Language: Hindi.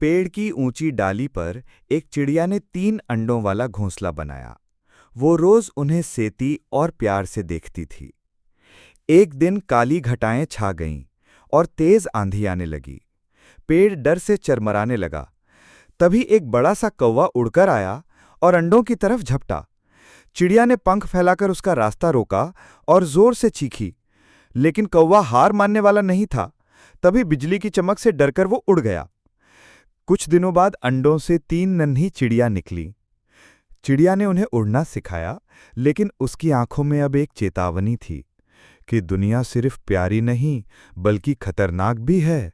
पेड़ की ऊंची डाली पर एक चिड़िया ने 3 अंडों वाला घोंसला बनाया। वो रोज उन्हें सेती और प्यार से देखती थी। एक दिन काली घटाएं छा गईं और तेज आंधी आने लगी। पेड़ डर से चरमराने लगा। तभी एक बड़ा सा कौवा उड़कर आया और अंडों की तरफ झपटा। चिड़िया ने पंख फैलाकर उसका रास्ता रोका और जोर से चीखी, लेकिन कौवा हार मानने वाला नहीं था। तभी बिजली की चमक से डरकर वो उड़ गया। कुछ दिनों बाद अंडों से 3 नन्ही चिड़िया निकली। चिड़िया ने उन्हें उड़ना सिखाया, लेकिन उसकी आंखों में अब एक चेतावनी थी कि दुनिया सिर्फ प्यारी नहीं बल्कि खतरनाक भी है।